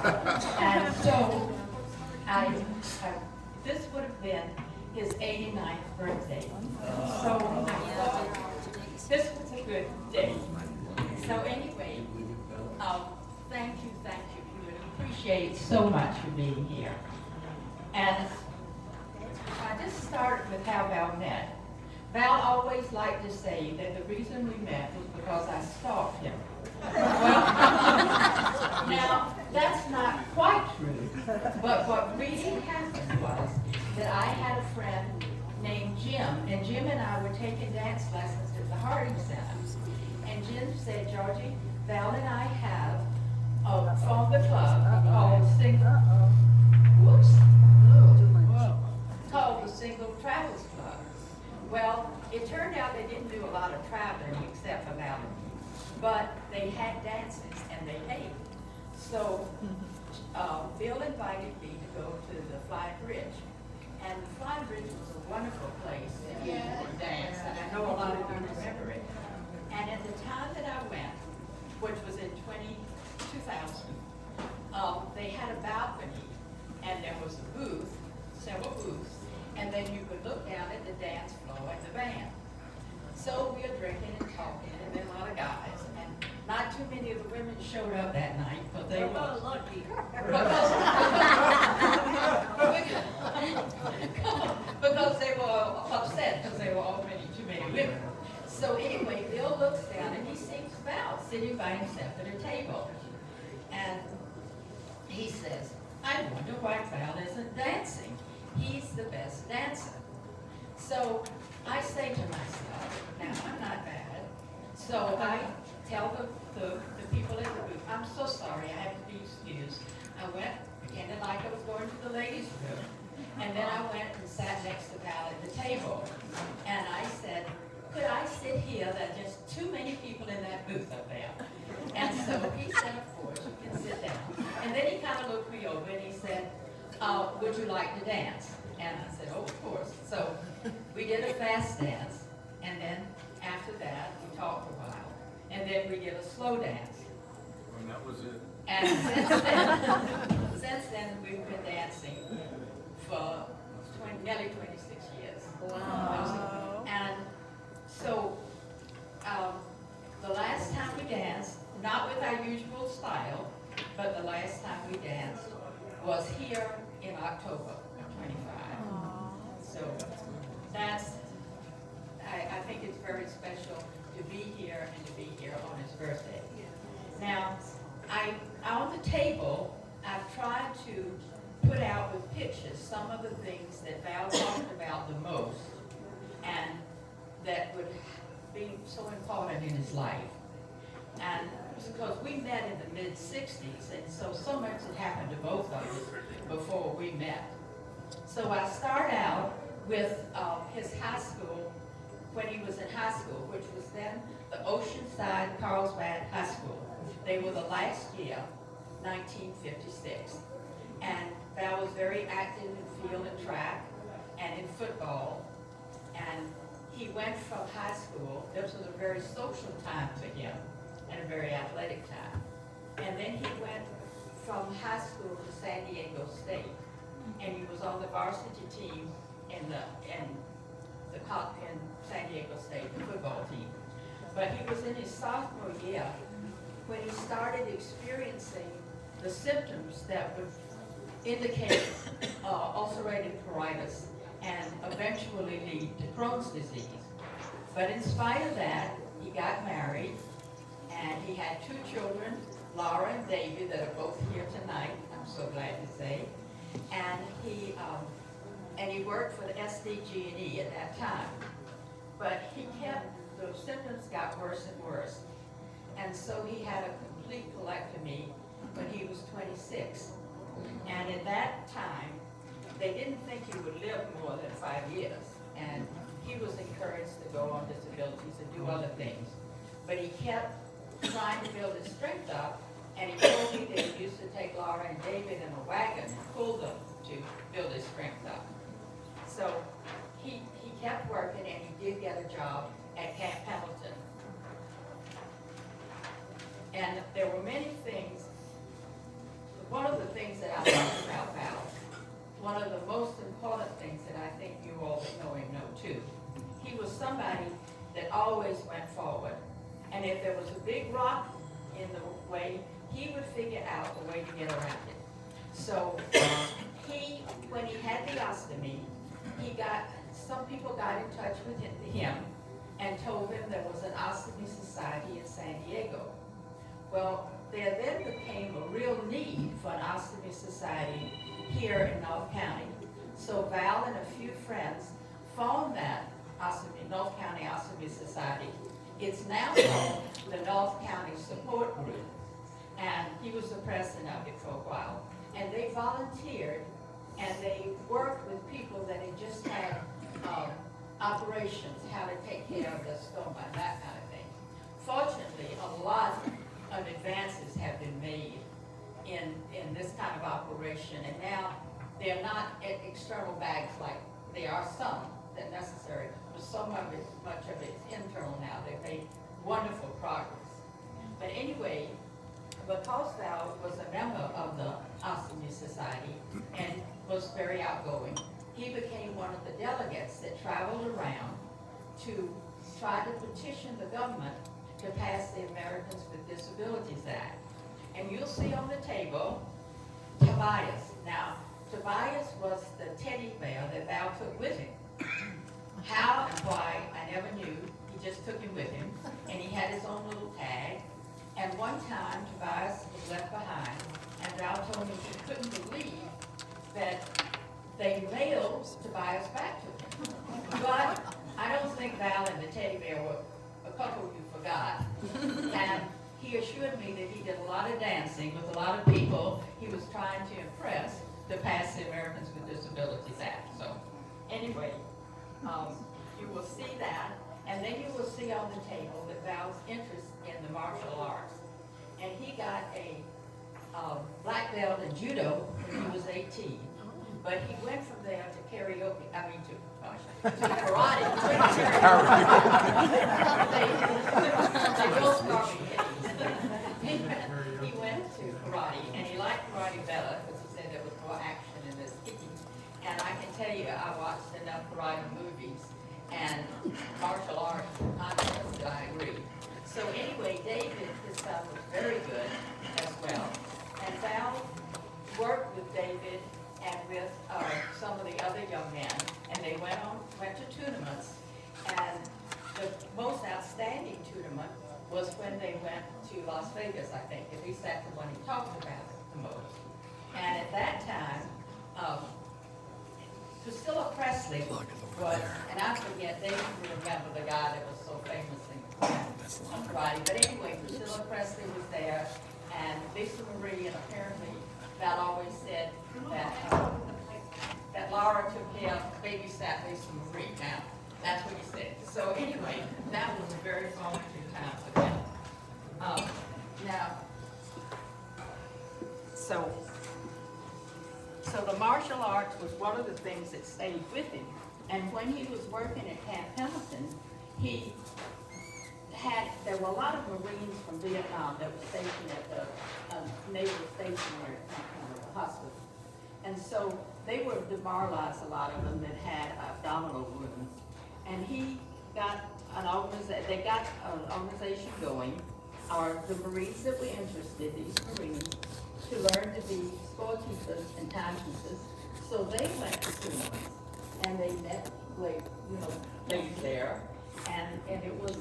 And so this would have been his 89th birthday. So I thought this was a good day. So anyway, thank you. We would appreciate so much for being here. And I just started with how Val met. Val always liked to say that the reason we met was because I stalked him. Well, now, that's not quite true, but what really happened was that I had a friend named Jim, and Jim and I were taking dance lessons at the Harding Center. And Jim said, Georgie, Val and I have formed the club called called the Single Travels Club. Well, it turned out they didn't do a lot of traveling except for Val, but they had dances and they paid. So Bill invited me to go to the Flying Bridge. And the Flying Bridge was a wonderful place to dance, and I know a lot of you remember it. And at the time that I went, which was in 2000, they had a balcony, and there was a booth, several booths, and then you could look down at the dance floor and the band. So we were drinking and talking, and then a lot of guys, and not too many of the women showed up that night, but they were lucky. Because they were upset, because there were already too many women. So anyway, Bill looks down and he sees Val sitting by himself at a table. And he says, I wonder why Val isn't dancing. He's the best dancer. So I say to myself, now I'm not bad. So I tell the people in the booth, I'm so sorry, I have to be excused. I went, pretended like I was going to the ladies' room. And then I went and sat next to Val at the table. And I said, could I sit here? There are just too many people in that booth up there. And so he said, of course, you can sit down. And then he kind of looked me over and he said, would you like to dance? And I said, oh, of course. So we did a fast dance. And then after that, we talked for a while. And then we did a slow dance. And that was it. And since then we've been dancing for nearly 26 years. Wow. And so the last time we danced, not with our usual style, but the last time we danced was here in October of 25. So that's, I think it's very special to be here and to be here on his birthday. Now, on the table, I've tried to put out with pictures some of the things that Val talked about the most and that would be so important in his life. And because we met in the mid-60s, and so much had happened to both of us before we met. So I start out with his high school, when he was in high school, which was then the Oceanside Carlsbad High School. They were the last year, 1956. And Val was very active in field and track and in football. And he went from high school, this was a very social time for him and a very athletic time. And then he went from high school to San Diego State. And he was on the varsity team in San Diego State, the football team. But he was in his sophomore year when he started experiencing the symptoms that would indicate ulcerative colitis and eventually lead to Crohn's disease. But in spite of that, he got married and he had two children, Laura and David, that are both here tonight, I'm so glad to say. And he worked for the SDG&E at that time. But those symptoms got worse and worse. And so he had a complete colectomy when he was 26. And at that time, they didn't think he would live more than 5 years. And he was encouraged to go on disabilities and do other things. But he kept trying to build his strength up, and he told me that he used to take Laura and David in a wagon and pull them to build his strength up. So he kept working, and he did get a job at Camp Pendleton. And there were many things. One of somebody that always went forward. And if there was a big rock in the way, he would figure out a way to get around it. So when he had the ostomy, some people got in touch with him and told him there was an ostomy society in San Diego. Well, there then became a real need for an ostomy society here in North County. So Val and a few friends formed that North County Ostomy Society. It's now called the North County Support Group. And he was the president of it for a while. And they volunteered and they worked with people that had just had operations, how to take care of their stoma, that kind of thing. Fortunately, a lot of advances have been made in this kind of operation, and now they're not external bags like there are some that are necessary, but much of it's internal now. They've made wonderful progress. But anyway, because Val was a member of the Ostomy Society and was very outgoing, he became one of the delegates that traveled around to try to petition the government to pass the Americans with Disabilities Act. And you'll see on the table, Tobias. Now, Tobias was the teddy bear that Val took with him. How and why, I never knew. He just took him with him, and he had his own little tag. And one time, Tobias was left behind, and Val told me she couldn't believe that they mailed Tobias back to him. But I don't think Val and the teddy bear were a couple you forgot. And he assured me that he did a lot of dancing with a lot of people he was trying to impress to pass the Americans with Disabilities Act. So anyway, you will see that. And then you will see on the table that Val's interest in the martial arts. And he got a black belt in judo when he was 18. But he went from there to karaoke, to karate. They both are He went to karate, and he liked karate better because he said there was more action in this kicking. And I can tell you, I watched enough karate movies and martial arts contests that I agree. So anyway, David, his son, was very good as well. And Val worked with David and with some of the other young men, and they went to tournaments. And the most outstanding tournament was when they went to Las Vegas, I think. At least that's the one he talked about the most. And at that time, Priscilla Presley was, and I forget, they remember the guy that was so famous in karate. But anyway, Priscilla Presley was there, and Lisa Marie, and apparently Val always said that Laura took care of, babysat Lisa Marie. Now, that's what he said. So anyway, that was a very formative time for them. So the martial arts was one of the things that stayed with him. And when he was working at Camp Pendleton, there were a lot of Marines from Vietnam that were stationed at the Naval Station there at Camp Pendleton Hospital. And so they were demoralized, a lot of them that had abdominal wounds. And he got they got an organization going, or the Marines that were interested, these Marines, to learn to be scorekeepers and timekeepers. So they went to tournaments, and they met, ladies there, and it was